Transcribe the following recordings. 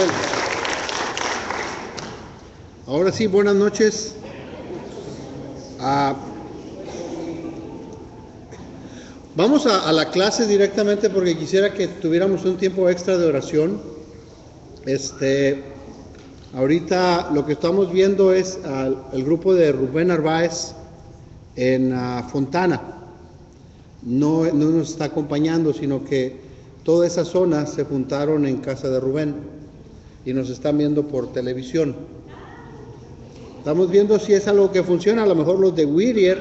Manuel. Ahora sí, buenas noches. Vamos a la clase directamente porque quisiera que tuviéramos un tiempo extra de oración. Ahorita lo que estamos viendo es el grupo de Rubén Narváez en Fontana. No nos está acompañando, sino que toda esa zona se juntaron en casa de Rubén y nos están viendo por televisión. Estamos viendo si es algo que funciona. A lo mejor los de Whittier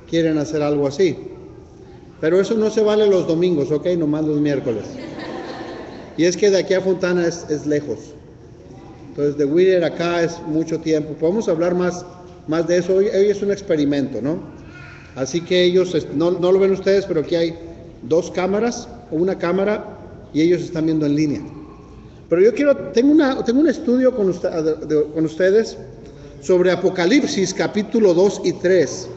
quieren hacer algo así, pero eso no se vale los domingos, ¿ok? Nomás los miércoles. Y es que de aquí a Fontana es lejos. Entonces de Whittier acá es mucho tiempo. Podemos hablar más de eso. Hoy es un experimento, ¿no? Así que ellos, no lo ven ustedes, pero aquí hay dos cámaras o una cámara y ellos están viendo en línea. Pero tengo un estudio con ustedes sobre Apocalipsis capítulo 2 y 3.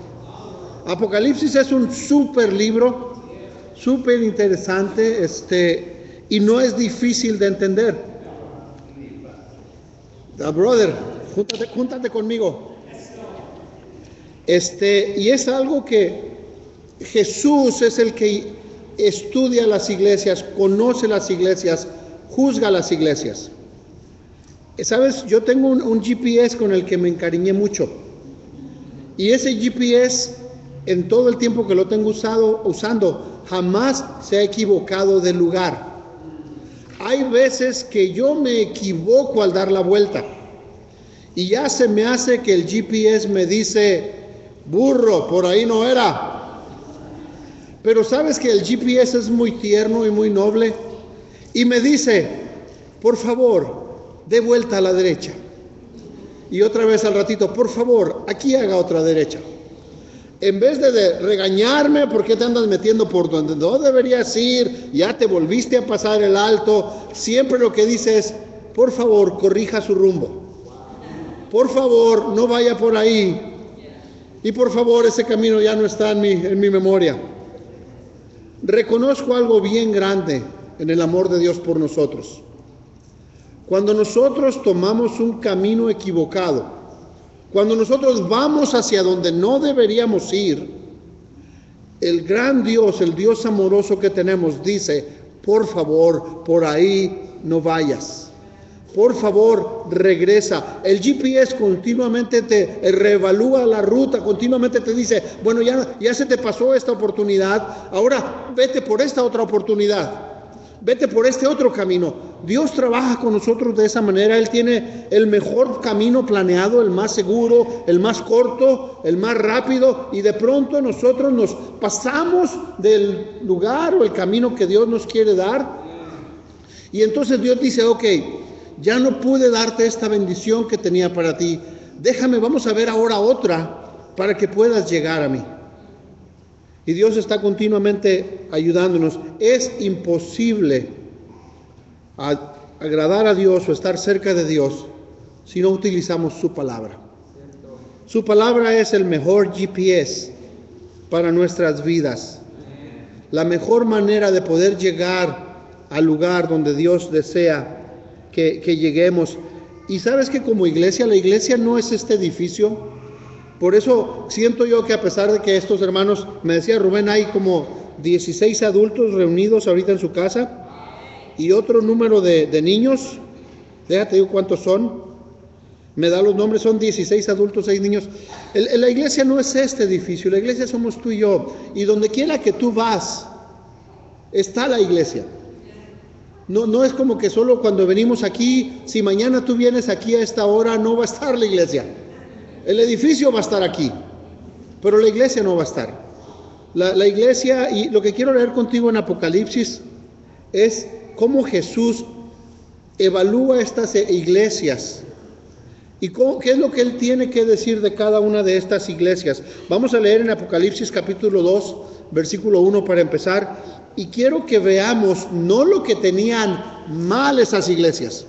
Apocalipsis es un súper libro, súper interesante, y no es difícil de entender. Brother, júntate conmigo. Y es algo que Jesús es el que estudia las iglesias, conoce las iglesias, juzga las iglesias. ¿Sabes? Yo tengo un GPS con el que me encariñé mucho. Y ese GPS, en todo el tiempo que lo tengo usando, jamás se ha equivocado de lugar. Hay veces que yo me equivoco al dar la vuelta. Y ya se me hace que el GPS me dice, burro, por ahí no era. Pero sabes que el GPS es muy tierno y muy noble. Y me dice, por favor, dé vuelta a la derecha. Y otra vez al ratito, por favor, aquí haga otra derecha. En vez de regañarme, ¿por qué te andas metiendo por donde no deberías ir? Ya te volviste a pasar el alto. Siempre lo que dice es, por favor, corrija su rumbo. Por favor, no vaya por ahí. Y por favor, ese camino ya no está en mi memoria. Reconozco algo bien grande en el amor de Dios por nosotros. Cuando nosotros tomamos un camino equivocado, cuando nosotros vamos hacia donde no deberíamos ir, el gran Dios, el Dios amoroso que tenemos, dice, por favor, por ahí no vayas. Por favor, regresa. El GPS continuamente te reevalúa la ruta, continuamente te dice, bueno, ya se te pasó esta oportunidad, ahora vete por esta otra oportunidad. Vete por este otro camino. Dios trabaja con nosotros de esa manera. Él tiene el mejor camino planeado, el más seguro, el más corto, el más rápido. Y de pronto nosotros nos pasamos del lugar o el camino que Dios nos quiere dar. Y entonces Dios dice, ok, ya no pude darte esta bendición que tenía para ti. Vamos a ver ahora otra para que puedas llegar a mí. Y Dios está continuamente ayudándonos. Es imposible agradar a Dios o estar cerca de Dios si no utilizamos su palabra. Su palabra es el mejor GPS para nuestras vidas. La mejor manera de poder llegar al lugar donde Dios desea que lleguemos. Y sabes que como iglesia, la iglesia no es este edificio. Por eso siento yo que a pesar de que estos hermanos, me decía Rubén, hay como 16 adultos reunidos ahorita en su casa y otro número de niños, déjate digo cuántos son, me da los nombres, son 16 adultos, 6 niños. La iglesia no es este edificio, la iglesia somos tú y yo, y donde quiera que tú vas, está la iglesia. No es como que solo cuando venimos aquí, si mañana tú vienes aquí a esta hora, no va a estar la iglesia. El edificio va a estar aquí, pero la iglesia no va a estar. La iglesia, y lo que quiero leer contigo en Apocalipsis, es cómo Jesús evalúa estas iglesias y qué es lo que Él tiene que decir de cada una de estas iglesias. Vamos a leer en Apocalipsis capítulo 2, versículo 1 para empezar, y quiero que veamos no lo que tenían mal esas iglesias,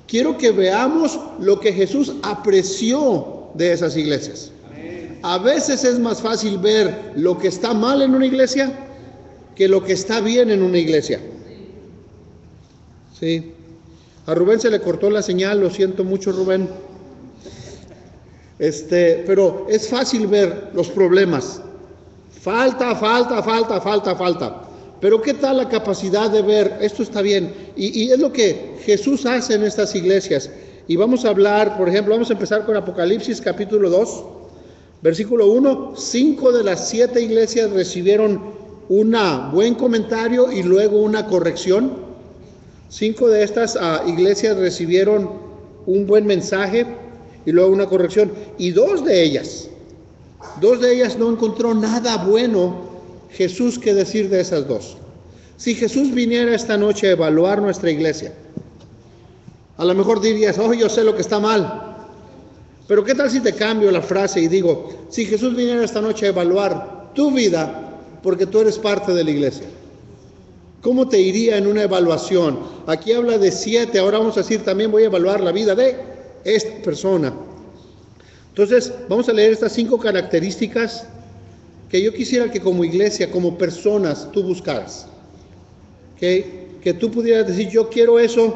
quiero que veamos lo que Jesús apreció de esas iglesias. A veces es más fácil ver lo que está mal en una iglesia que lo que está bien en una iglesia. ¿Sí? A Rubén se le cortó la señal, lo siento mucho, Rubén. Pero es fácil ver los problemas. Falta. Pero ¿qué tal la capacidad de ver? Esto está bien. Y es lo que Jesús hace en estas iglesias. Y vamos a hablar, por ejemplo, vamos a empezar con Apocalipsis capítulo 2, versículo 1. 5 de las 7 iglesias recibieron un buen comentario y luego una corrección. 5 de estas iglesias recibieron un buen mensaje y luego una corrección. Y dos de ellas no encontró nada bueno Jesús que decir de esas dos. Si Jesús viniera esta noche a evaluar nuestra iglesia, a lo mejor dirías, yo sé lo que está mal. Pero ¿qué tal si te cambio la frase y digo, si Jesús viniera esta noche a evaluar tu vida, porque tú eres parte de la iglesia? ¿Cómo te iría en una evaluación? Aquí habla de 7, ahora vamos a decir también voy a evaluar la vida de esta persona. Entonces, vamos a leer estas 5 características que yo quisiera que como iglesia, como personas, tú buscaras. Que tú pudieras decir, yo quiero eso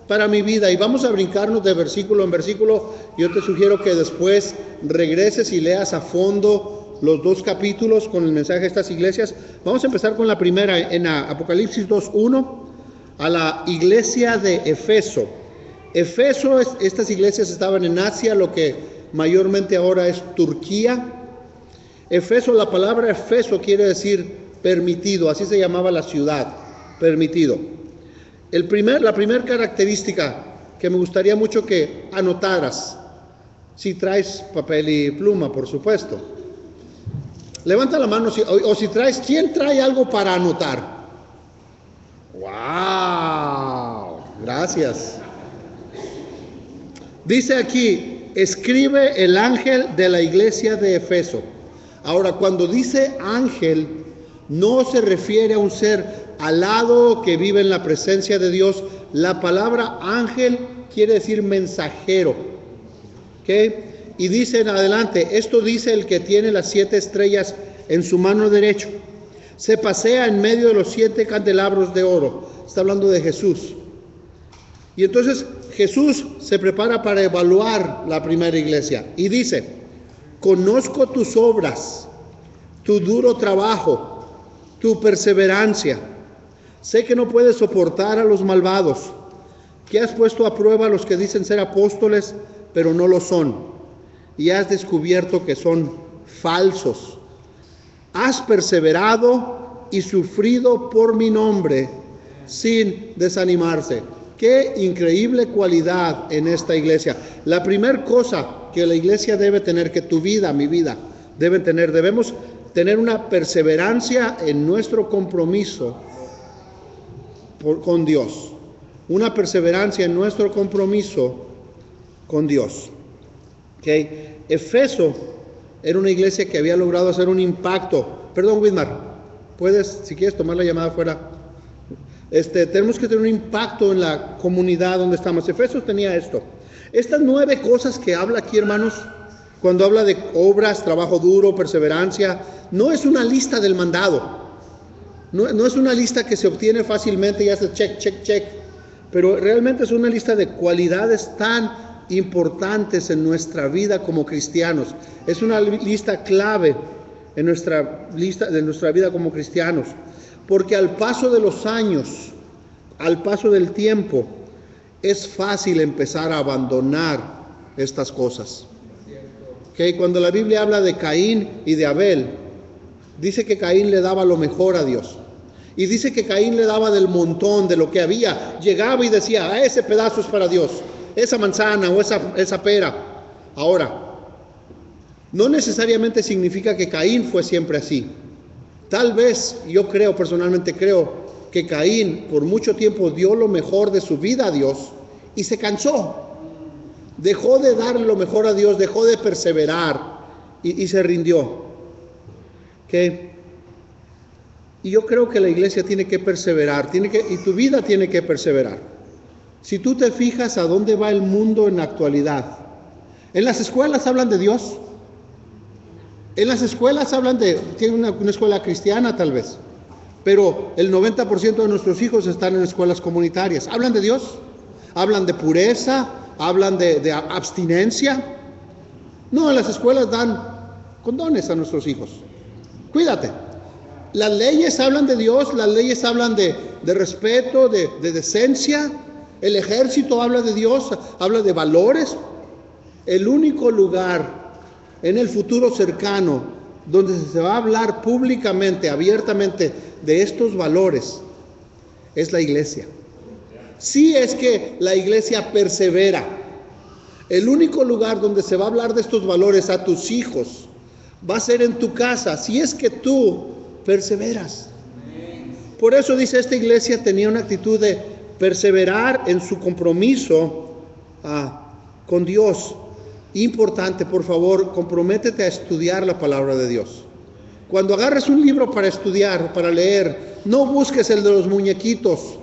para mi vida. Y vamos a brincarnos de versículo en versículo. Yo te sugiero que después regreses y leas a fondo los 2 capítulos con el mensaje de estas iglesias. Vamos a empezar con la primera, en Apocalipsis 2:1, a la iglesia de Efeso. Efeso, estas iglesias estaban en Asia, lo que mayormente ahora es Turquía. Efeso, la palabra Efeso quiere decir permitido, así se llamaba la ciudad, permitido. La primera característica que me gustaría mucho que anotaras, si traes papel y pluma, por supuesto. Levanta la mano, o si traes, ¿quién trae algo para anotar? ¡Wow! Gracias. Dice aquí, escribe el ángel de la iglesia de Efeso. Ahora, cuando dice ángel, no se refiere a un ser alado que vive en la presencia de Dios. La palabra ángel quiere decir mensajero. Y dice en adelante, esto dice el que tiene las 7 estrellas en su mano derecha. Se pasea en medio de los 7 candelabros de oro. Está hablando de Jesús. Y entonces Jesús se prepara para evaluar la primera iglesia. Y dice, conozco tus obras, tu duro trabajo, tu perseverancia. Sé que no puedes soportar a los malvados, que has puesto a prueba a los que dicen ser apóstoles, pero no lo son, y has descubierto que son falsos. Has perseverado y sufrido por mi nombre sin desanimarse. Qué increíble cualidad en esta iglesia. La primera cosa que la iglesia debe tener, que tu vida, mi vida, debemos tener una perseverancia en nuestro compromiso con Dios. Una perseverancia en nuestro compromiso con Dios. Efeso era una iglesia que había logrado hacer un impacto. Perdón, Widmar, puedes, si quieres, tomar la llamada fuera. Tenemos que tener un impacto en la comunidad donde estamos. Efeso tenía esto. Estas 9 cosas que habla aquí, hermanos, cuando habla de obras, trabajo duro, perseverancia, no es una lista del mandado. No es una lista que se obtiene fácilmente y hace check. Pero realmente es una lista de cualidades tan importantes en nuestra vida como cristianos. Es una lista clave en nuestra vida como cristianos. Porque al paso de los años, al paso del tiempo, es fácil empezar a abandonar estas cosas. Cuando la Biblia habla de Caín y de Abel, dice que Caín le daba lo mejor a Dios. Y dice que Caín le daba del montón, de lo que había. Llegaba y decía, ese pedazo es para Dios, esa manzana o esa pera. Ahora, no necesariamente significa que Caín fue siempre así. Tal vez, yo personalmente creo, que Caín por mucho tiempo dio lo mejor de su vida a Dios y se cansó. Dejó de darle lo mejor a Dios, dejó de perseverar y se rindió. Y yo creo que la iglesia tiene que perseverar, y tu vida tiene que perseverar. Si tú te fijas a dónde va el mundo en la actualidad, en las escuelas hablan de Dios. En las escuelas tienen una escuela cristiana tal vez, pero el 90% de nuestros hijos están en escuelas comunitarias. ¿Hablan de Dios? hablan de pureza, hablan de abstinencia. No, en las escuelas dan condones a nuestros hijos. Cuídate. Las leyes hablan de Dios, las leyes hablan de respeto, de decencia. El ejército habla de Dios, habla de valores. El único lugar en el futuro cercano donde se va a hablar públicamente, abiertamente de estos valores es la iglesia. Si es que la iglesia persevera. El único lugar donde se va a hablar de estos valores a tus hijos va a ser en tu casa, si es que tú perseveras. Por eso dice, esta iglesia tenía una actitud de perseverar en su compromiso con Dios. Importante, por favor, comprométete a estudiar la palabra de Dios. Cuando agarres un libro para estudiar, para leer, no busques el de los muñequitos.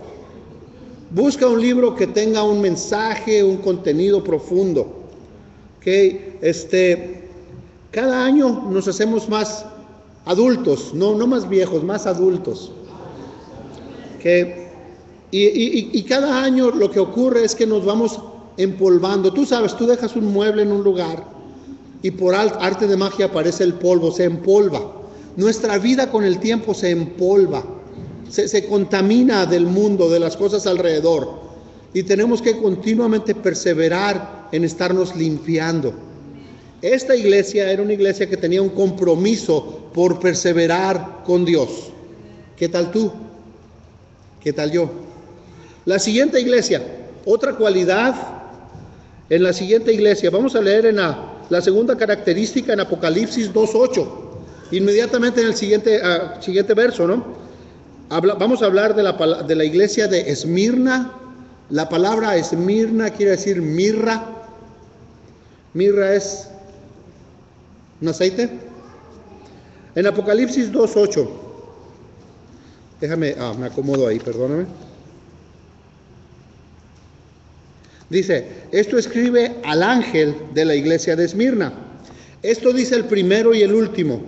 Busca un libro que tenga un mensaje, un contenido profundo. Cada año nos hacemos más adultos, no más viejos, más adultos. Y cada año lo que ocurre es que nos vamos empolvando. Tú sabes, tú dejas un mueble en un lugar y por arte de magia aparece el polvo, se empolva. Nuestra vida con el tiempo se empolva, se contamina del mundo, de las cosas alrededor, y tenemos que continuamente perseverar en estarnos limpiando. Esta iglesia era una iglesia que tenía un compromiso por perseverar con Dios. ¿Qué tal tú? ¿Qué tal yo? La siguiente iglesia, otra cualidad en la siguiente iglesia, vamos a leer en la segunda característica en Apocalipsis 2:8, inmediatamente en el siguiente verso, ¿no? Vamos a hablar de la iglesia de Esmirna. La palabra Esmirna quiere decir mirra. Mirra es un aceite. En Apocalipsis 2:8, déjame, me acomodo ahí, perdóname. Dice, esto escribe al ángel de la iglesia de Esmirna. Esto dice el primero y el último,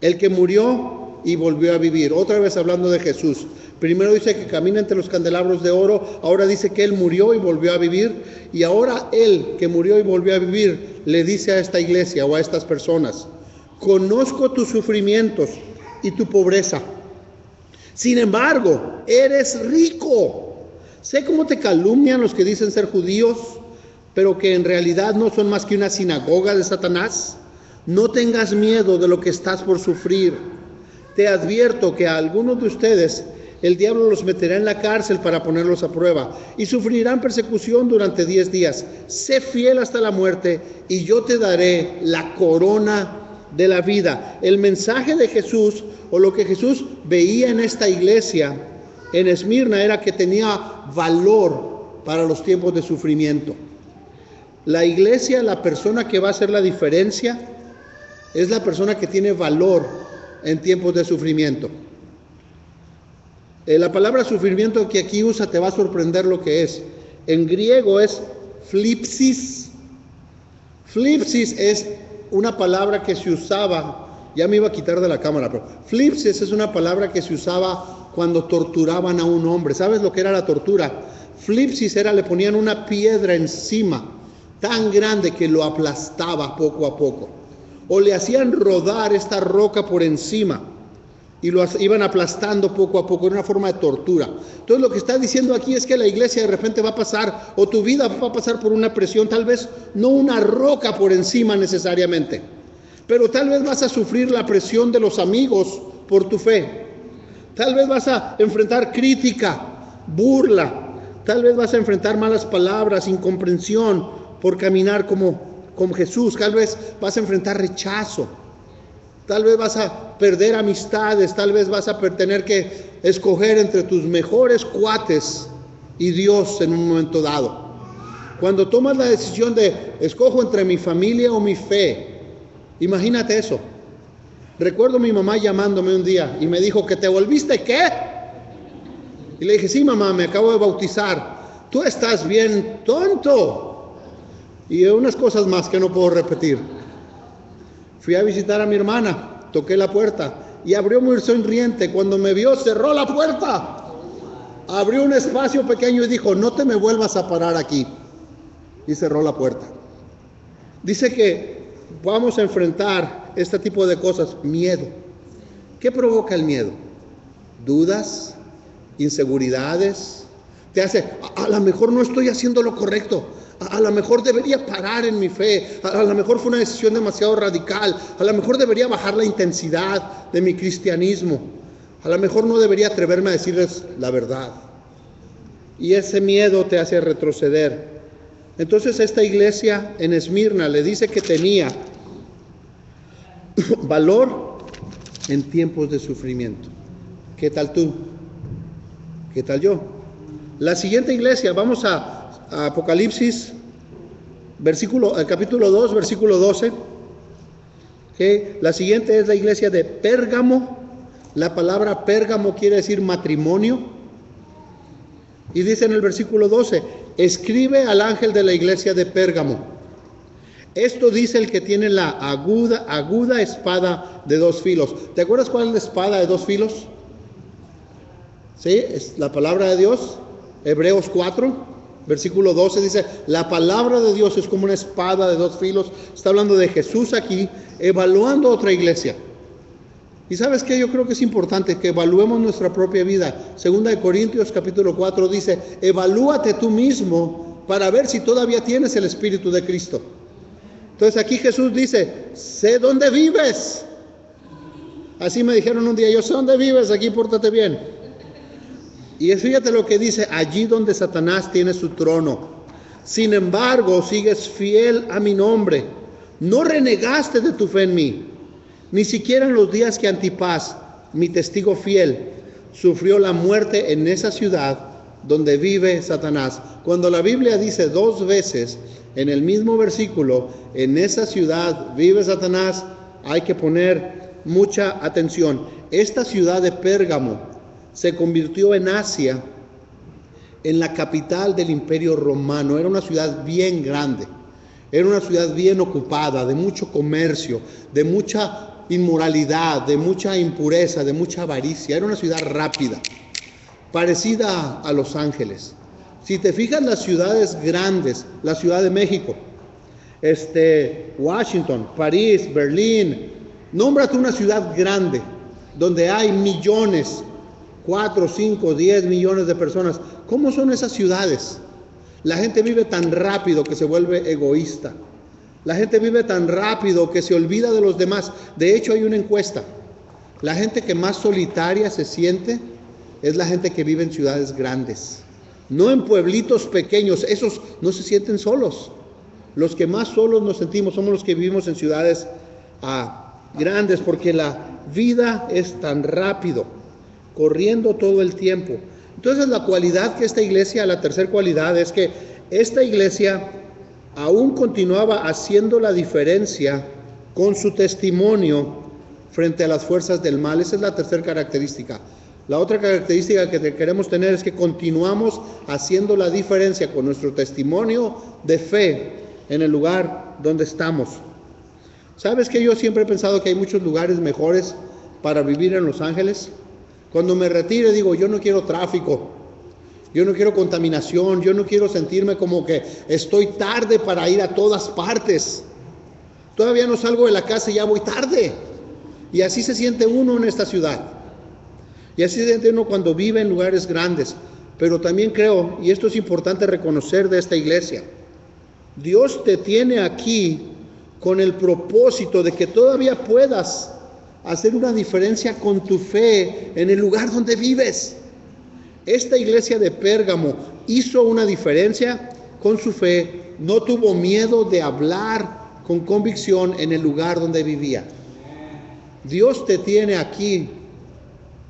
el que murió y volvió a vivir. Otra vez hablando de Jesús. Primero dice que camina entre los candelabros de oro, ahora dice que Él murió y volvió a vivir, y ahora Él que murió y volvió a vivir le dice a esta iglesia o a estas personas, conozco tus sufrimientos y tu pobreza, sin embargo, eres rico. Sé cómo te calumnian los que dicen ser judíos, pero que en realidad no son más que una sinagoga de Satanás. No tengas miedo de lo que estás por sufrir. Te advierto que a algunos de ustedes el diablo los meterá en la cárcel para ponerlos a prueba y sufrirán persecución durante 10 días. Sé fiel hasta la muerte y yo te daré la corona de la vida. El mensaje de Jesús, o lo que Jesús veía en esta iglesia en Esmirna, era que tenía valor para los tiempos de sufrimiento. La iglesia, la persona que va a hacer la diferencia, es la persona que tiene valor en tiempos de sufrimiento. La palabra sufrimiento que aquí usa te va a sorprender lo que es. En griego es flipsis. Flipsis es una palabra que se usaba, ya me iba a quitar de la cámara, pero flipsis es una palabra que se usaba cuando torturaban a un hombre. ¿Sabes lo que era la tortura? Flipsis era, le ponían una piedra encima tan grande que lo aplastaba poco a poco, o le hacían rodar esta roca por encima y lo iban aplastando poco a poco. Era una forma de tortura. Entonces lo que está diciendo aquí es que la iglesia de repente va a pasar, o tu vida va a pasar por una presión, tal vez no una roca por encima necesariamente, pero tal vez vas a sufrir la presión de los amigos por tu fe. Tal vez vas a enfrentar crítica, burla, tal vez vas a enfrentar malas palabras, incomprensión por caminar como Jesús. Tal vez vas a enfrentar rechazo, tal vez vas a perder amistades, tal vez vas a tener que escoger entre tus mejores cuates y Dios en un momento dado. Cuando tomas la decisión de escojo entre mi familia o mi fe, imagínate eso. Recuerdo mi mamá llamándome un día y me dijo, ¿que te volviste qué? Y le dije, sí mamá, me acabo de bautizar. Tú estás bien tonto. Y unas cosas más que no puedo repetir. Fui a visitar a mi hermana, toqué la puerta y abrió muy sonriente. Cuando me vio, cerró la puerta. Abrió un espacio pequeño y dijo, no te me vuelvas a parar aquí. Y cerró la puerta. Dice que vamos a enfrentar este tipo de cosas. Miedo. ¿Qué provoca el miedo? Dudas, inseguridades. Te hace, a lo mejor no estoy haciendo lo correcto. A lo mejor debería parar en mi fe. A lo mejor fue una decisión demasiado radical. A lo mejor debería bajar la intensidad de mi cristianismo. A lo mejor no debería atreverme a decirles la verdad. Y ese miedo te hace retroceder. Entonces esta iglesia en Esmirna le dice que tenía valor en tiempos de sufrimiento. ¿Qué tal tú? ¿Qué tal yo? La siguiente iglesia, vamos a Apocalipsis, capítulo 2, versículo 12. ¿Okay? La siguiente es la iglesia de Pérgamo. La palabra Pérgamo quiere decir matrimonio. Y dice en el versículo 12, escribe al ángel de la iglesia de Pérgamo. Esto dice el que tiene la aguda espada de dos filos. ¿Te acuerdas cuál es la espada de dos filos? ¿Sí? Es la palabra de Dios. Hebreos 4, versículo 12 dice, la palabra de Dios es como una espada de dos filos. Está hablando de Jesús aquí, evaluando otra iglesia. Y ¿sabes qué? Yo creo que es importante que evaluemos nuestra propia vida. Segunda de Corintios capítulo 4 dice, evalúate tú mismo para ver si todavía tienes el Espíritu de Cristo. Entonces aquí Jesús dice, sé dónde vives. Así me dijeron un día, yo sé dónde vives, aquí pórtate bien. Y fíjate lo que dice, allí donde Satanás tiene su trono. Sin embargo, sigues fiel a mi nombre. No renegaste de tu fe en mí. Ni siquiera en los días que Antipas, mi testigo fiel, sufrió la muerte en esa ciudad donde vive Satanás. Cuando la Biblia dice dos veces en el mismo versículo, en esa ciudad vive Satanás, hay que poner mucha atención. Esta ciudad de Pérgamo se convirtió en Asia, en la capital del Imperio Romano. Era una ciudad bien grande, era una ciudad bien ocupada, de mucho comercio, de mucha inmoralidad, de mucha impureza, de mucha avaricia. Era una ciudad rápida, parecida a Los Ángeles. Si te fijas, las ciudades grandes, la Ciudad de México, Washington, París, Berlín, nómbrate una ciudad grande donde hay millones, 4, 5, 10 millones de personas. ¿Cómo son esas ciudades? La gente vive tan rápido que se vuelve egoísta. La gente vive tan rápido que se olvida de los demás. De hecho, hay una encuesta. La gente que más solitaria se siente es la gente que vive en ciudades grandes. No en pueblitos pequeños. Esos no se sienten solos. Los que más solos nos sentimos somos los que vivimos en ciudades grandes, porque la vida es tan rápido, corriendo todo el tiempo. Entonces la cualidad que esta iglesia, la tercera cualidad es que esta iglesia aún continuaba haciendo la diferencia con su testimonio frente a las fuerzas del mal. Esa es la tercera característica. La otra característica que queremos tener es que continuamos haciendo la diferencia con nuestro testimonio de fe en el lugar donde estamos. ¿Sabes que yo siempre he pensado que hay muchos lugares mejores para vivir en Los Ángeles? Cuando me retire digo, yo no quiero tráfico, yo no quiero contaminación, yo no quiero sentirme como que estoy tarde para ir a todas partes. Todavía no salgo de la casa y ya voy tarde. Y así se siente uno en esta ciudad. Y así se siente uno cuando vive en lugares grandes. Pero también creo, y esto es importante reconocer de esta iglesia, Dios te tiene aquí con el propósito de que todavía puedas hacer una diferencia con tu fe en el lugar donde vives. Esta iglesia de Pérgamo hizo una diferencia con su fe, no tuvo miedo de hablar con convicción en el lugar donde vivía. Dios te tiene aquí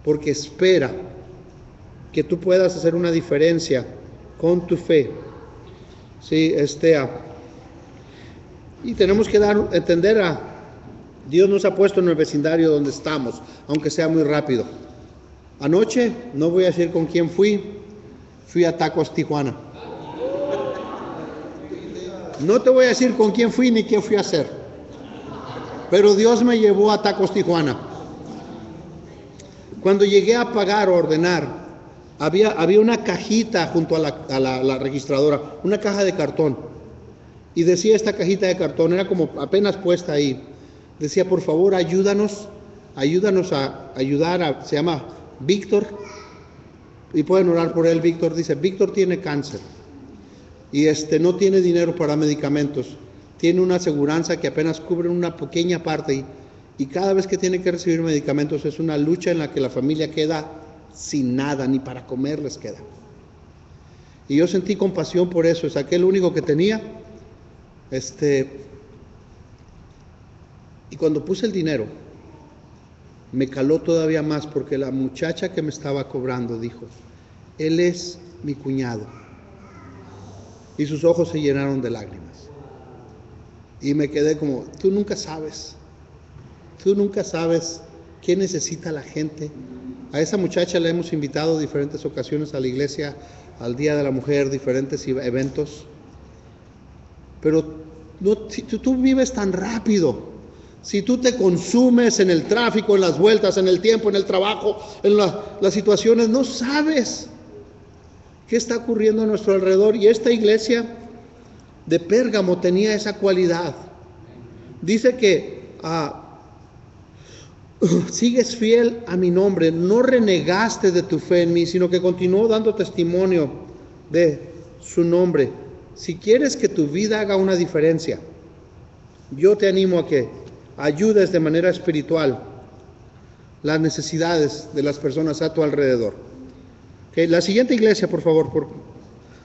porque espera que tú puedas hacer una diferencia con tu fe. Sí, y tenemos que entender Dios nos ha puesto en el vecindario donde estamos, aunque sea muy rápido. Anoche, no voy a decir con quién fui a Tacos Tijuana. No te voy a decir con quién fui ni qué fui a hacer, pero Dios me llevó a Tacos Tijuana. Cuando llegué a pagar o ordenar, había una cajita junto a la registradora, una caja de cartón. Y decía esta cajita de cartón, era como apenas puesta ahí. Decía, por favor, ayúdanos a ayudar a, se llama Víctor. Y pueden orar por él. Víctor dice, Víctor tiene cáncer. Y no tiene dinero para medicamentos. Tiene una aseguranza que apenas cubre una pequeña parte. Y cada vez que tiene que recibir medicamentos es una lucha en la que la familia queda sin nada, ni para comer les queda. Y yo sentí compasión por eso, saqué lo único que tenía, y cuando puse el dinero, me caló todavía más, porque la muchacha que me estaba cobrando dijo, él es mi cuñado, y sus ojos se llenaron de lágrimas, y me quedé como, tú nunca sabes qué necesita la gente. A esa muchacha la hemos invitado diferentes ocasiones a la iglesia, al Día de la Mujer, diferentes eventos. Pero si tú vives tan rápido, si tú te consumes en el tráfico, en las vueltas, en el tiempo, en el trabajo, en las situaciones, no sabes qué está ocurriendo a nuestro alrededor. Y esta iglesia de Pérgamo tenía esa cualidad. Dice que sigues fiel a mi nombre, no renegaste de tu fe en mí, sino que continuó dando testimonio de su nombre. Si quieres que tu vida haga una diferencia, yo te animo a que ayudes de manera espiritual las necesidades de las personas a tu alrededor. Okay, la siguiente iglesia, por favor.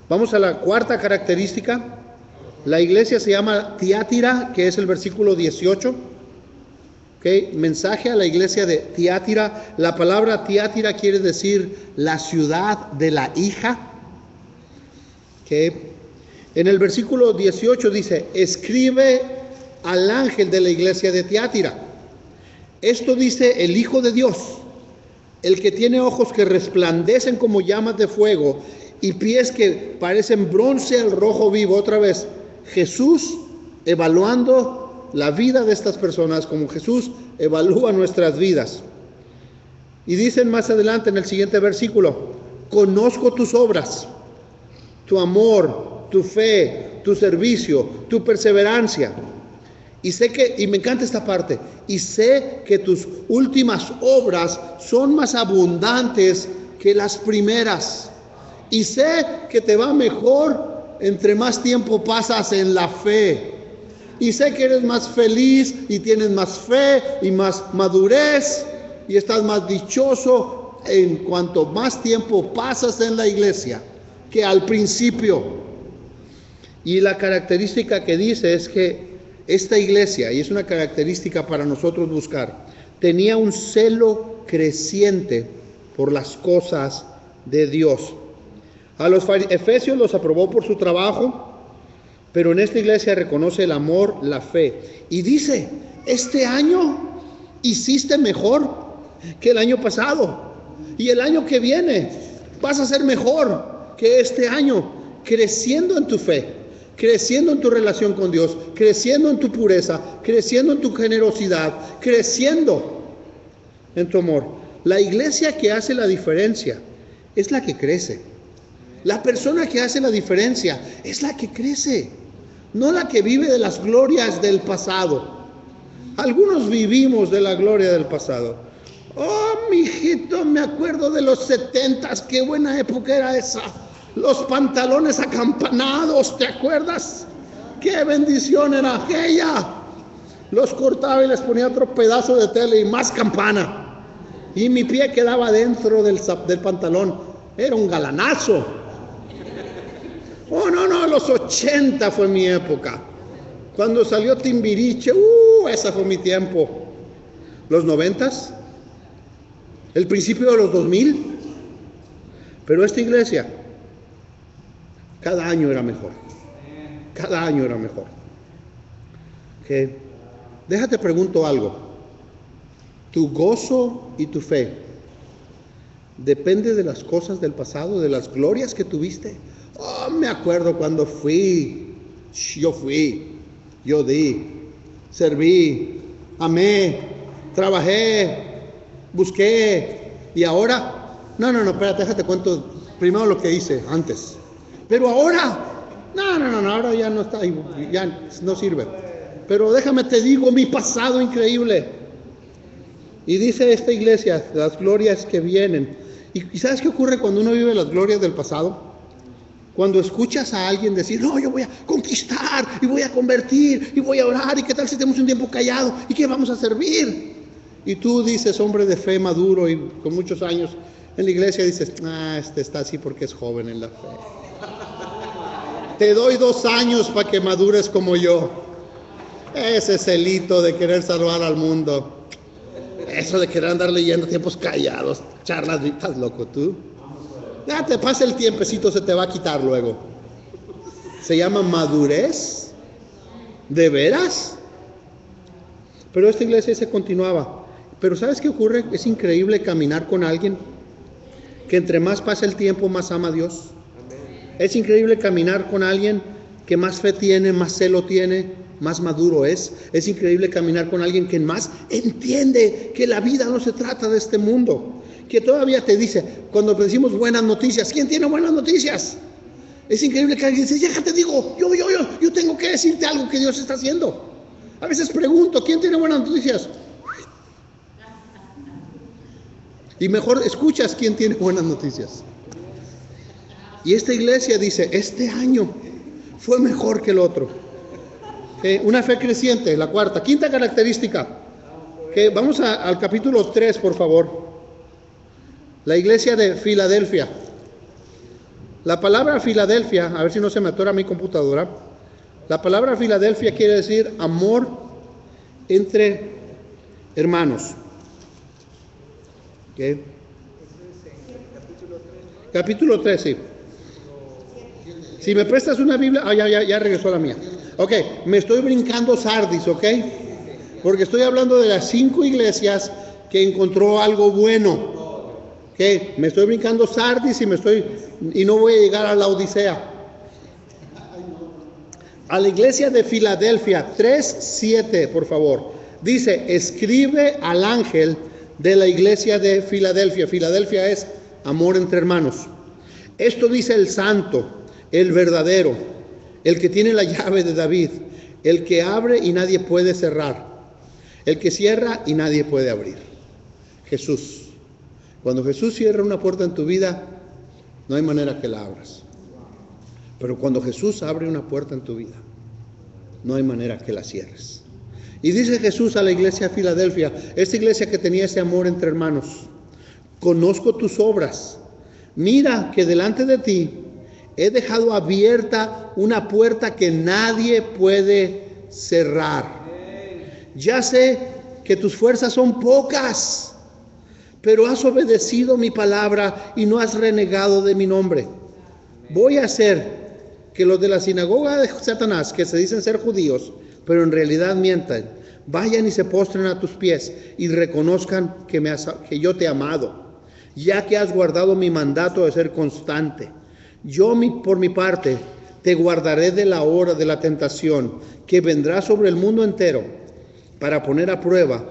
Vamos a la cuarta característica. La iglesia se llama Tiátira, que es el versículo 18. Okay, mensaje a la iglesia de Tiátira. La palabra Tiátira quiere decir la ciudad de la hija. Okay. En el versículo 18 dice, escribe al ángel de la iglesia de Tiátira. Esto dice el Hijo de Dios, el que tiene ojos que resplandecen como llamas de fuego y pies que parecen bronce al rojo vivo. Otra vez, Jesús evaluando la vida de estas personas como Jesús evalúa nuestras vidas. Y dicen más adelante en el siguiente versículo, conozco tus obras, tu amor, tu fe, tu servicio, tu perseverancia. Y me encanta esta parte, y sé que tus últimas obras son más abundantes que las primeras. Y sé que te va mejor entre más tiempo pasas en la fe. Y sé que eres más feliz y tienes más fe y más madurez y estás más dichoso en cuanto más tiempo pasas en la iglesia que al principio. Y la característica que dice es que esta iglesia, y es una característica para nosotros buscar, tenía un celo creciente por las cosas de Dios. A los efesios los aprobó por su trabajo, pero en esta iglesia reconoce el amor, la fe. Y dice, este año hiciste mejor que el año pasado. Y el año que viene vas a ser mejor que este año, creciendo en tu fe, creciendo en tu relación con Dios, creciendo en tu pureza, creciendo en tu generosidad, creciendo en tu amor. La iglesia que hace la diferencia es la que crece. La persona que hace la diferencia es la que crece, no la que vive de las glorias del pasado. Algunos vivimos de la gloria del pasado. Oh, mijito, me acuerdo de los 70s, qué buena época era esa. Los pantalones acampanados, ¿te acuerdas? ¡Qué bendición era aquella! Los cortaba y les ponía otro pedazo de tela y más campana. Y mi pie quedaba dentro del pantalón. Era un galanazo. Oh, no, los 80 fue mi época. Cuando salió Timbiriche, ese fue mi tiempo. Los 90s, el principio de los 2000. Pero esta iglesia, cada año era mejor. Cada año era mejor. ¿Okay? Déjate pregunto algo. Tu gozo y tu fe depende de las cosas del pasado, de las glorias que tuviste. Oh, me acuerdo cuando yo di, serví, amé, trabajé, busqué. Y ahora, No, espérate, déjate cuento primero lo que hice antes. Pero ahora, no, ahora ya no está, ya no sirve. Pero déjame te digo mi pasado increíble. Y dice esta iglesia, las glorias que vienen. ¿Y sabes qué ocurre cuando uno vive las glorias del pasado? Cuando escuchas a alguien decir, no, yo voy a conquistar, y voy a convertir, y voy a orar, y qué tal si tenemos un tiempo callado, y qué vamos a servir. Y tú dices, hombre de fe maduro y con muchos años en la iglesia, dices, este está así porque es joven en la fe. Te doy 2 años para que madures como yo. Ese celito de querer salvar al mundo. Eso de querer andar leyendo tiempos callados, charlas, ¿estás loco tú? Ya te pasa el tiempecito, se te va a quitar luego. Se llama madurez. ¿De veras? Pero esta iglesia se continuaba. Pero ¿sabes qué ocurre? Es increíble caminar con alguien que entre más pasa el tiempo, más ama a Dios. Es increíble caminar con alguien que más fe tiene, más celo tiene, más maduro es. Es increíble caminar con alguien que más entiende que la vida no se trata de este mundo. Que todavía te dice, cuando decimos buenas noticias, ¿quién tiene buenas noticias? Es increíble que alguien dice, ya te digo, yo tengo que decirte algo que Dios está haciendo. A veces pregunto, ¿quién tiene buenas noticias? Y mejor escuchas quién tiene buenas noticias. Y esta iglesia dice, este año fue mejor que el otro. Una fe creciente, la cuarta. Quinta característica. Vamos al capítulo 3, por favor. La iglesia de Filadelfia. La palabra Filadelfia, a ver si no se me atora mi computadora. La palabra Filadelfia quiere decir amor entre hermanos. ¿Qué? Capítulo 3, sí. Si me prestas una Biblia, ya regresó la mía. Ok, me estoy brincando Sardis, ok. Porque estoy hablando de las 5 iglesias que encontró algo bueno. Ok, me estoy brincando Sardis y no voy a llegar a la Odisea. A la iglesia de Filadelfia 3:7, por favor. Dice, escribe al ángel de la iglesia de Filadelfia. Filadelfia es amor entre hermanos. Esto dice el santo, el verdadero, el que tiene la llave de David, el que abre y nadie puede cerrar, el que cierra y nadie puede abrir. Jesús. Cuando Jesús cierra una puerta en tu vida, no hay manera que la abras. Pero cuando Jesús abre una puerta en tu vida, no hay manera que la cierres. Y dice Jesús a la iglesia de Filadelfia, esta iglesia que tenía ese amor entre hermanos, conozco tus obras, mira que delante de ti he dejado abierta una puerta que nadie puede cerrar. Ya sé que tus fuerzas son pocas, pero has obedecido mi palabra y no has renegado de mi nombre. Voy a hacer que los de la sinagoga de Satanás, que se dicen ser judíos, pero en realidad mientan, vayan y se postren a tus pies y reconozcan que yo te he amado, ya que has guardado mi mandato de ser constante. Yo por mi parte te guardaré de la hora de la tentación que vendrá sobre el mundo entero para poner a prueba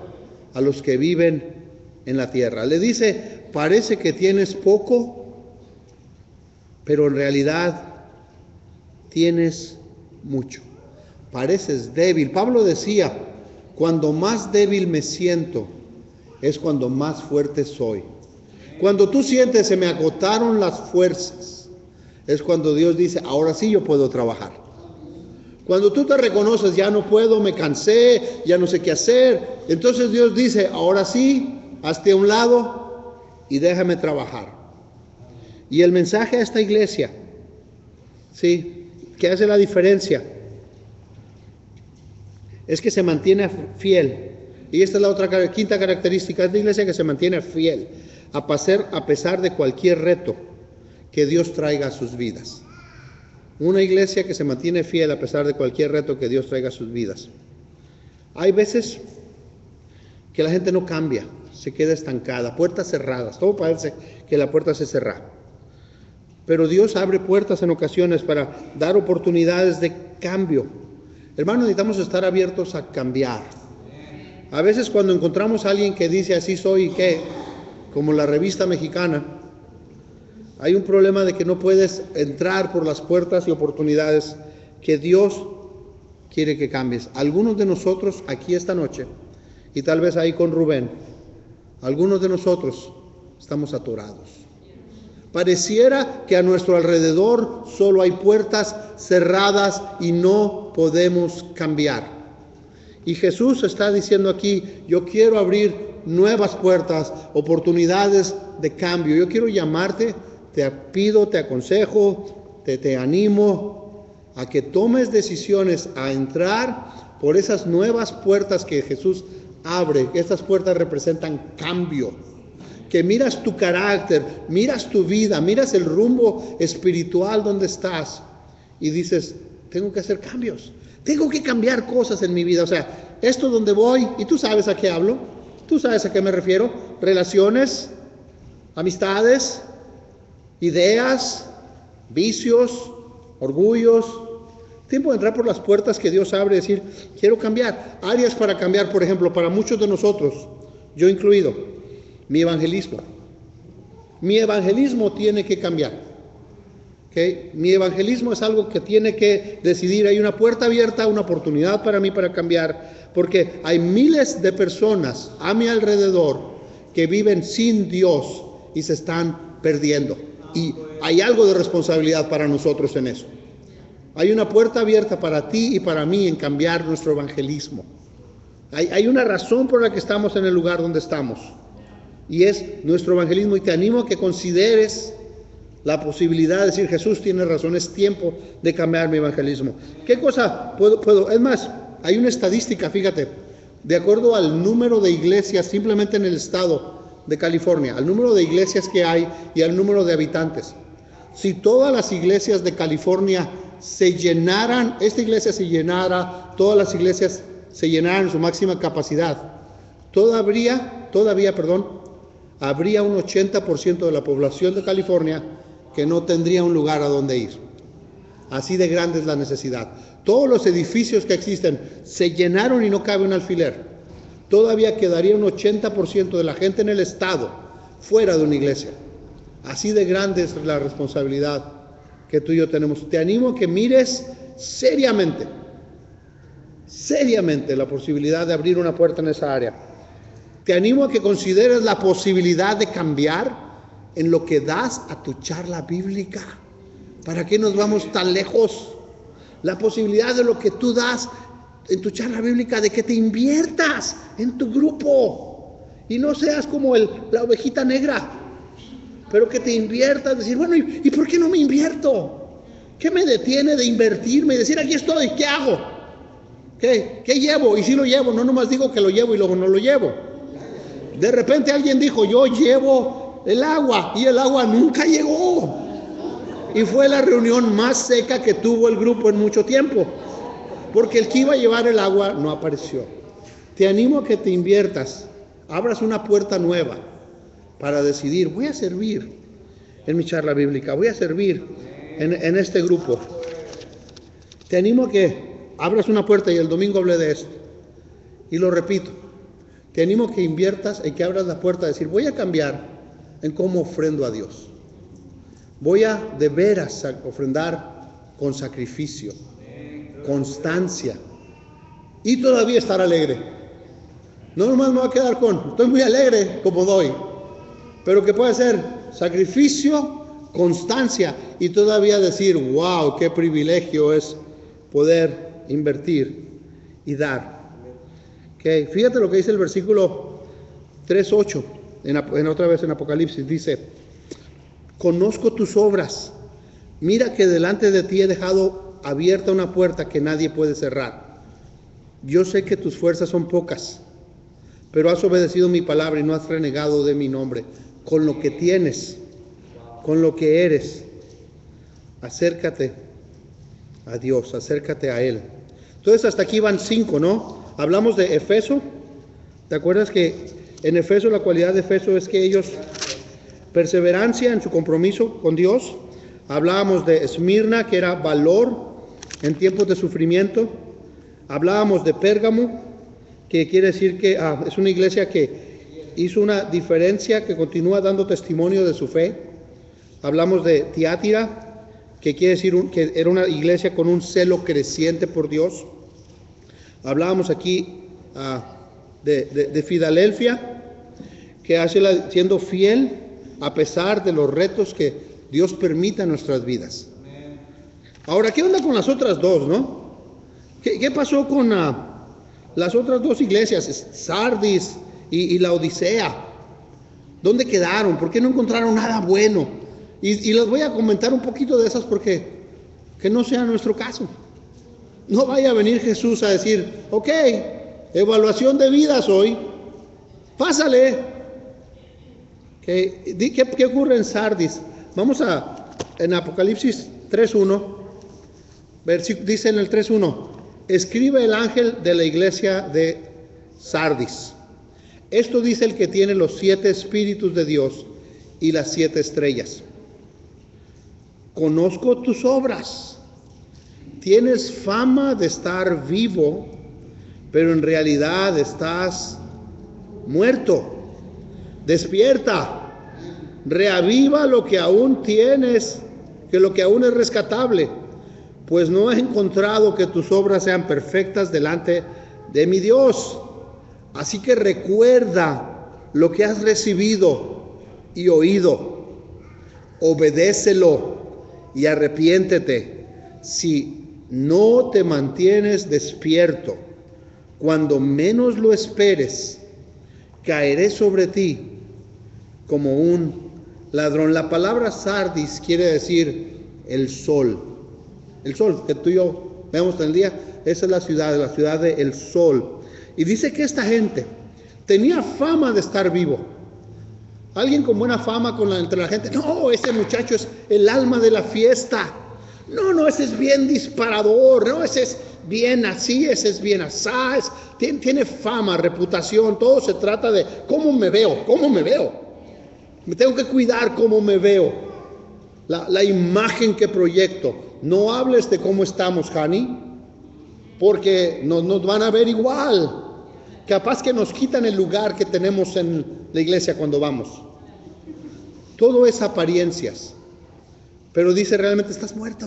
a los que viven en la tierra. Le dice, parece que tienes poco, pero en realidad tienes mucho. Pareces débil. Pablo decía, cuando más débil me siento, es cuando más fuerte soy. Cuando tú sientes se me agotaron las fuerzas, es cuando Dios dice, ahora sí yo puedo trabajar. Cuando tú te reconoces, ya no puedo, me cansé, ya no sé qué hacer, entonces Dios dice, ahora sí, hazte a un lado y déjame trabajar. Y el mensaje a esta iglesia, sí, que hace la diferencia, es que se mantiene fiel. Y esta es la otra quinta característica de la iglesia, que se mantiene fiel a pesar de cualquier reto que Dios traiga a sus vidas. Una iglesia que se mantiene fiel a pesar de cualquier reto que Dios traiga a sus vidas. Hay veces que la gente no cambia, se queda estancada, puertas cerradas, todo parece que la puerta se cerra. Pero Dios abre puertas en ocasiones para dar oportunidades de cambio. Hermanos, necesitamos estar abiertos a cambiar. A veces cuando encontramos a alguien que dice así soy y qué, como la revista mexicana, Hay un problema de que no puedes entrar por las puertas y oportunidades que Dios quiere que cambies. Algunos de nosotros aquí esta noche, y tal vez ahí con Rubén, algunos de nosotros estamos atorados. Pareciera que a nuestro alrededor solo hay puertas cerradas y no podemos cambiar. Y Jesús está diciendo aquí, yo quiero abrir nuevas puertas, oportunidades de cambio. Yo quiero llamarte, te pido, te aconsejo, te animo a que tomes decisiones a entrar por esas nuevas puertas que Jesús abre. Estas puertas representan cambio. Que miras tu carácter, miras tu vida, miras el rumbo espiritual donde estás y dices, tengo que hacer cambios, tengo que cambiar cosas en mi vida. O sea, esto donde voy, y tú sabes a qué hablo, tú sabes a qué me refiero, relaciones, amistades, ideas, vicios, orgullos. Tiempo de entrar por las puertas que Dios abre y decir, quiero cambiar. Áreas para cambiar, por ejemplo, para muchos de nosotros, yo incluido. Mi evangelismo. Mi evangelismo tiene que cambiar. ¿Okay? Mi evangelismo es algo que tiene que decidir. Hay una puerta abierta, una oportunidad para mí para cambiar, porque hay miles de personas a mi alrededor que viven sin Dios y se están perdiendo. Y hay algo de responsabilidad para nosotros en eso. Hay una puerta abierta para ti y para mí en cambiar nuestro evangelismo. Hay una razón por la que estamos en el lugar donde estamos. Y es nuestro evangelismo, y te animo a que consideres la posibilidad de decir, Jesús tiene razón, es tiempo de cambiar mi evangelismo. ¿Qué cosa puedo? Es más, hay una estadística, fíjate, de acuerdo al número de iglesias simplemente en el estado de California, al número de iglesias que hay y al número de habitantes. Si todas las iglesias de California se llenaran, esta iglesia se llenara, todas las iglesias se llenaran en su máxima capacidad, habría un 80% de la población de California que no tendría un lugar a donde ir. Así de grande es la necesidad. Todos los edificios que existen se llenaron y no cabe un alfiler. Todavía quedaría un 80% de la gente en el estado fuera de una iglesia. Así de grande es la responsabilidad que tú y yo tenemos. Te animo a que mires seriamente la posibilidad de abrir una puerta en esa área. Te animo a que consideres la posibilidad de cambiar en lo que das a tu charla bíblica. ¿Para qué nos vamos tan lejos? La posibilidad de lo que tú das en tu charla bíblica, de que te inviertas en tu grupo y no seas como la ovejita negra, pero que te inviertas, decir, bueno, ¿y por qué no me invierto? ¿Qué me detiene de invertirme y decir, aquí estoy, ¿qué hago? ¿Qué llevo? Y si lo llevo, no nomás digo que lo llevo y luego no lo llevo. De repente alguien dijo, yo llevo el agua, y el agua nunca llegó. Y fue la reunión más seca que tuvo el grupo en mucho tiempo, porque el que iba a llevar el agua no apareció. Te animo a que te inviertas, abras una puerta nueva para decidir, voy a servir en mi charla bíblica, voy a servir en este grupo. Te animo a que abras una puerta, y el domingo hablé de esto, y lo repito. Te animo a que inviertas y que abras la puerta a decir, voy a cambiar en cómo ofrendo a Dios. Voy a de veras ofrendar con sacrificio, constancia, y todavía estar alegre. No nomás me voy a quedar estoy muy alegre como doy, pero que puede ser sacrificio, constancia, y todavía decir, wow, qué privilegio es poder invertir y dar. Okay. Fíjate lo que dice el versículo 3:8, en otra vez en Apocalipsis, dice, conozco tus obras, mira que delante de ti he dejado abierta una puerta que nadie puede cerrar. Yo sé que tus fuerzas son pocas, pero has obedecido mi palabra y no has renegado de mi nombre. Con lo que tienes, con lo que eres, acércate a Dios, acércate a Él. Entonces hasta aquí van 5, ¿no? Hablamos de Efeso. ¿Te acuerdas que en Efeso la cualidad de Efeso es que ellos perseverancia en su compromiso con Dios? Hablábamos de Esmirna, que era valor en tiempos de sufrimiento. Hablábamos de Pérgamo, que quiere decir que es una iglesia que hizo una diferencia, que continúa dando testimonio de su fe. Hablamos de Tiatira, que quiere decir que era una iglesia con un celo creciente por Dios. Hablábamos aquí de Filadelfia, que siendo fiel a pesar de los retos que Dios permita en nuestras vidas. Ahora, ¿qué onda con las otras dos, no? ¿Qué pasó con las otras dos iglesias, Sardis y la Odisea? ¿Dónde quedaron? ¿Por qué no encontraron nada bueno? Y les voy a comentar un poquito de esas porque que no sea nuestro caso. No vaya a venir Jesús a decir, ok, evaluación de vidas hoy, pásale. ¿Qué ocurre en Sardis? Vamos en Apocalipsis 3.1, dice en el 3.1, escribe el ángel de la iglesia de Sardis. Esto dice el que tiene los 7 espíritus de Dios y las 7 estrellas. Conozco tus obras. Tienes fama de estar vivo, pero en realidad estás muerto. Despierta, reaviva lo que aún tienes, que lo que aún es rescatable, pues no he encontrado que tus obras sean perfectas delante de mi Dios. Así que recuerda lo que has recibido y oído, obedécelo y arrepiéntete. Si no te mantienes despierto, cuando menos lo esperes, caeré sobre ti como un ladrón. La palabra Sardis quiere decir el sol. El sol que tú y yo vemos en el día, esa es la ciudad del sol. Y dice que esta gente tenía fama de estar vivo. Alguien con buena fama entre la gente. No, ese muchacho es el alma de la fiesta. No, ese es bien disparador. No, ese es bien así, ese es bien así. Tiene fama, reputación. Todo se trata de cómo me veo. Me tengo que cuidar cómo me veo. La imagen que proyecto. No hables de cómo estamos, Hani, porque nos van a ver igual. Capaz que nos quitan el lugar que tenemos en la iglesia cuando vamos. Todo es apariencias. Pero dice, realmente estás muerto.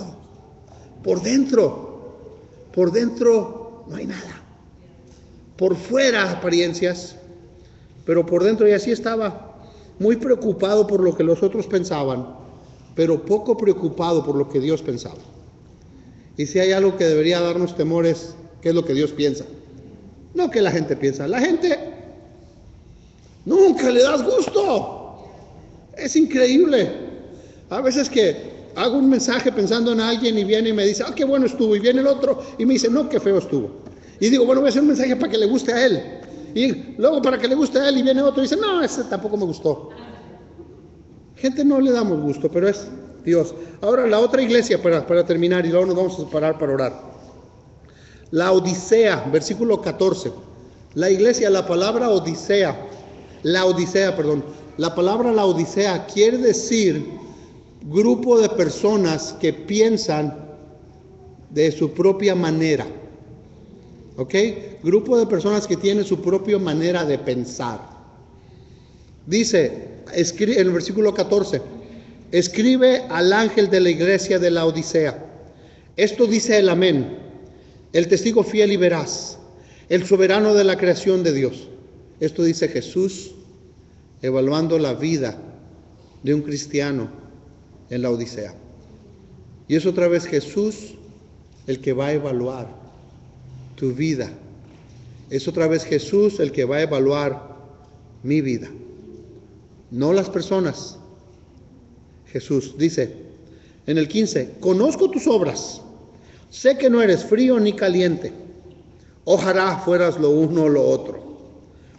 Por dentro no hay nada. Por fuera apariencias, pero por dentro, y así estaba, muy preocupado por lo que los otros pensaban, pero poco preocupado por lo que Dios pensaba. Y si hay algo que debería darnos temor es qué es lo que Dios piensa. No que la gente piensa. La gente nunca le das gusto. Es increíble. A veces que hago un mensaje pensando en alguien y viene y me dice, qué bueno estuvo. Y viene el otro y me dice, no, qué feo estuvo. Y digo, bueno, voy a hacer un mensaje para que le guste a él. Y luego para que le guste a él y viene otro y dice, no, ese tampoco me gustó. Gente no le damos gusto, pero es Dios. Ahora la otra iglesia para terminar y luego nos vamos a parar para orar. La Odisea, versículo 14. La palabra Odisea, la palabra la Odisea quiere decir grupo de personas que piensan de su propia manera. ¿Ok? Grupo de personas que tienen su propia manera de pensar. Dice, en el versículo 14, escribe al ángel de la iglesia de la Odisea. Esto dice el amén, el testigo fiel y veraz, el soberano de la creación de Dios. Esto dice Jesús, evaluando la vida de un cristiano en la Odisea. Y es otra vez Jesús el que va a evaluar tu vida. Es otra vez Jesús el que va a evaluar mi vida. No las personas. Jesús dice en el 15, conozco tus obras. Sé que no eres frío ni caliente. Ojalá fueras lo uno o lo otro.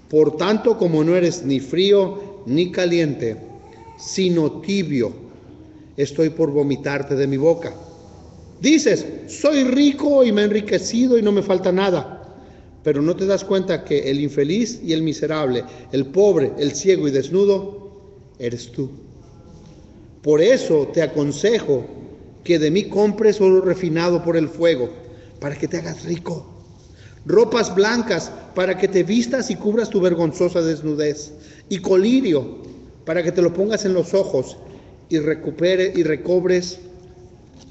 Por tanto, como no eres ni frío ni caliente, sino tibio, estoy por vomitarte de mi boca. Dices, soy rico y me he enriquecido y no me falta nada. Pero no te das cuenta que el infeliz y el miserable, el pobre, el ciego y desnudo, eres tú. Por eso te aconsejo que de mí compres oro refinado por el fuego, para que te hagas rico. Ropas blancas, para que te vistas y cubras tu vergonzosa desnudez. Y colirio, para que te lo pongas en los ojos y recobres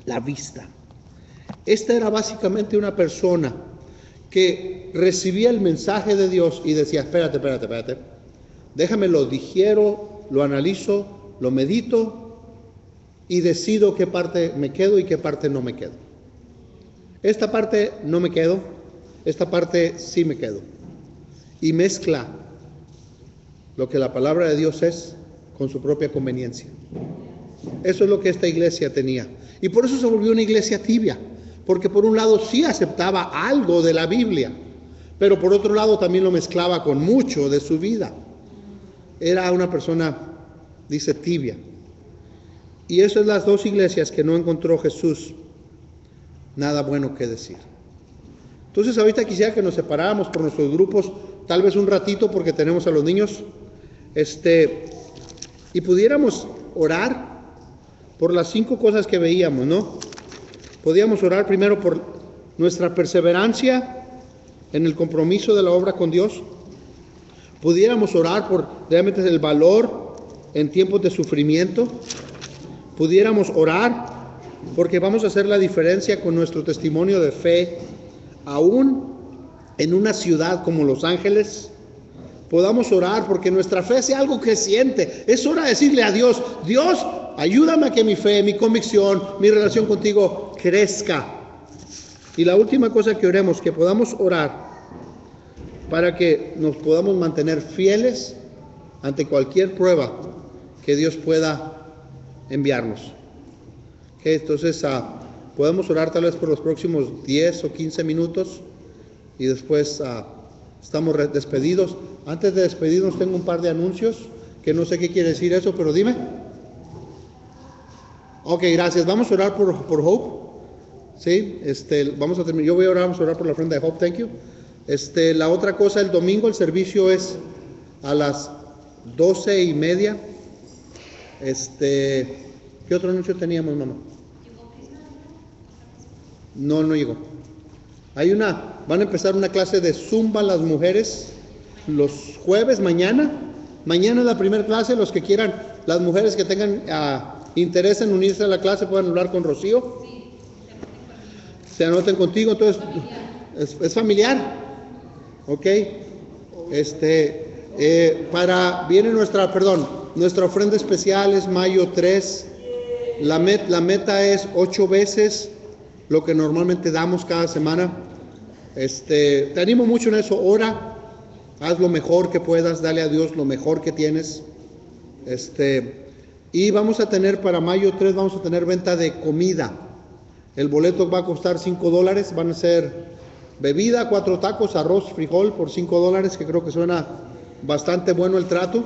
la vista. Esta era básicamente una persona que recibía el mensaje de Dios y decía, espérate, déjame lo digiero, lo analizo, lo medito y decido qué parte me quedo y qué parte no me quedo. Esta parte no me quedo, esta parte sí me quedo. Y mezcla lo que la palabra de Dios es con su propia conveniencia. Eso es lo que esta iglesia tenía. Y por eso se volvió una iglesia tibia. Porque por un lado sí aceptaba algo de la Biblia, pero por otro lado también lo mezclaba con mucho de su vida. Era una persona, dice, tibia. Y esas son las dos iglesias que no encontró Jesús nada bueno que decir. Entonces ahorita quisiera que nos separáramos por nuestros grupos, tal vez un ratito porque tenemos a los niños, y pudiéramos orar por las 5 cosas que veíamos, ¿no? Podíamos orar primero por nuestra perseverancia en el compromiso de la obra con Dios. Pudiéramos orar por realmente el valor en tiempos de sufrimiento. Pudiéramos orar porque vamos a hacer la diferencia con nuestro testimonio de fe, aún en una ciudad como Los Ángeles. Podamos orar porque nuestra fe sea algo creciente. Es hora de decirle a Dios, Dios, ayúdame a que mi fe, mi convicción, mi relación contigo crezca. Y la última cosa que oremos, que podamos orar para que nos podamos mantener fieles ante cualquier prueba que Dios pueda enviarnos. Entonces podemos orar tal vez por los próximos 10 o 15 minutos y después estamos despedidos. Antes de despedirnos tengo un par de anuncios que no sé qué quiere decir eso, pero dime. Ok, gracias. Vamos a orar por Hope. Sí, vamos a terminar. Yo voy a orar, vamos a orar por la ofrenda de Hope. Thank you. La otra cosa, el domingo el servicio es a las 12:30. ¿Qué otro anuncio teníamos, mamá? No llegó. Van a empezar una clase de Zumba las mujeres los jueves, mañana. Mañana es la primera clase. Los que quieran, las mujeres que tengan interés en unirse a la clase pueden hablar con Rocío. Se anoten contigo, entonces es familiar. Ok. Viene nuestra ofrenda especial es mayo 3. La meta es 8 veces lo que normalmente damos cada semana. Te animo mucho en eso. Ora, haz lo mejor que puedas, dale a Dios lo mejor que tienes. Y vamos a tener para mayo 3, vamos a tener venta de comida. El boleto va a costar $5, van a ser bebida, 4 tacos, arroz, frijol por $5, que creo que suena bastante bueno el trato.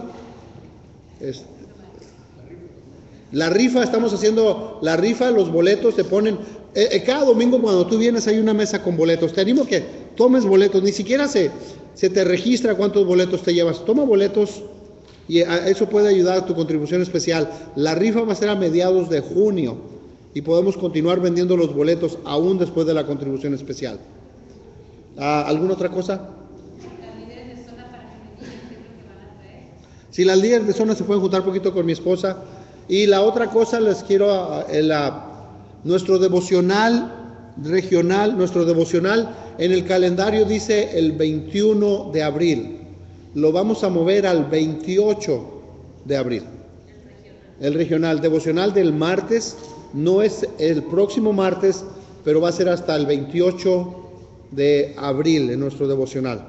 La rifa, estamos haciendo la rifa, los boletos se ponen, cada domingo cuando tú vienes hay una mesa con boletos. Te animo que tomes boletos, ni siquiera se te registra cuántos boletos te llevas. Toma boletos y eso puede ayudar a tu contribución especial. La rifa va a ser a mediados de junio y podemos continuar vendiendo los boletos aún después de la contribución especial. ¿Alguna otra cosa? Las líderes de zona para que me digan qué es lo que van a traer. Sí, las líderes de zona se pueden juntar un poquito con mi esposa. Y la otra cosa les quiero, nuestro devocional regional, nuestro devocional en el calendario dice el 21 de abril. Lo vamos a mover al 28 de abril. El regional devocional del martes no es el próximo martes, pero va a ser hasta el 28 de abril en nuestro devocional.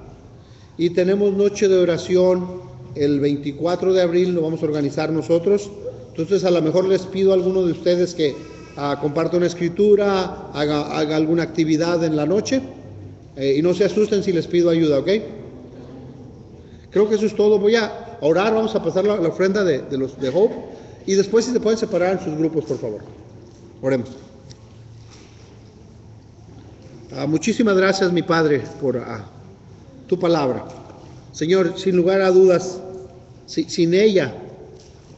Y tenemos noche de oración el 24 de abril, lo vamos a organizar nosotros. Entonces a lo mejor les pido a alguno de ustedes que comparta una escritura, haga alguna actividad en la noche y no se asusten si les pido ayuda, ¿ok? Creo que eso es todo. Voy a orar, vamos a pasar la ofrenda de Hope y después si se pueden separar en sus grupos, por favor. Oremos. Muchísimas gracias, mi Padre, por tu palabra. Señor, sin lugar a dudas, sin ella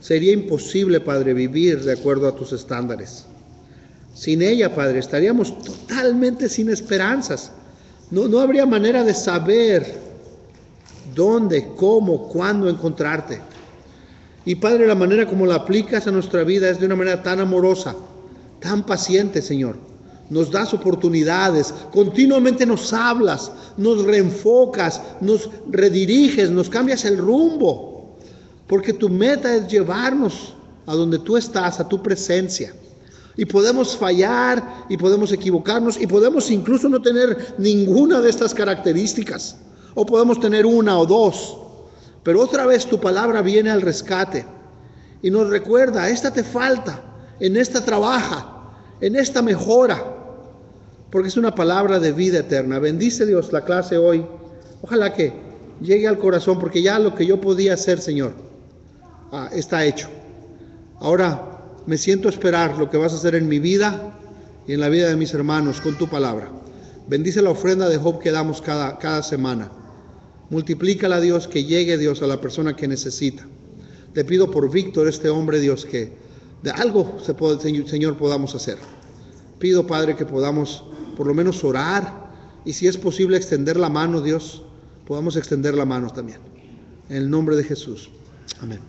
sería imposible, Padre, vivir de acuerdo a tus estándares. Sin ella, Padre, estaríamos totalmente sin esperanzas. No habría manera de saber dónde, cómo, cuándo encontrarte. Y Padre, la manera como la aplicas a nuestra vida es de una manera tan amorosa, tan paciente, Señor. Nos das oportunidades, continuamente nos hablas, nos reenfocas, nos rediriges, nos cambias el rumbo. Porque tu meta es llevarnos a donde tú estás, a tu presencia. Y podemos fallar, y podemos equivocarnos, y podemos incluso no tener ninguna de estas características. O podemos tener una o dos. Pero otra vez tu palabra viene al rescate y nos recuerda, esta te falta, en esta trabaja, en esta mejora, porque es una palabra de vida eterna. Bendice Dios la clase hoy. Ojalá que llegue al corazón, porque ya lo que yo podía hacer, Señor, está hecho. Ahora me siento a esperar lo que vas a hacer en mi vida y en la vida de mis hermanos con tu palabra. Bendice la ofrenda de Job que damos cada semana. Multiplícala, Dios, que llegue, Dios, a la persona que necesita. Te pido por Víctor, este hombre, Dios, que de algo, Señor, podamos hacer. Pido, Padre, que podamos por lo menos orar y si es posible extender la mano, Dios, podamos extender la mano también. En el nombre de Jesús. Amén.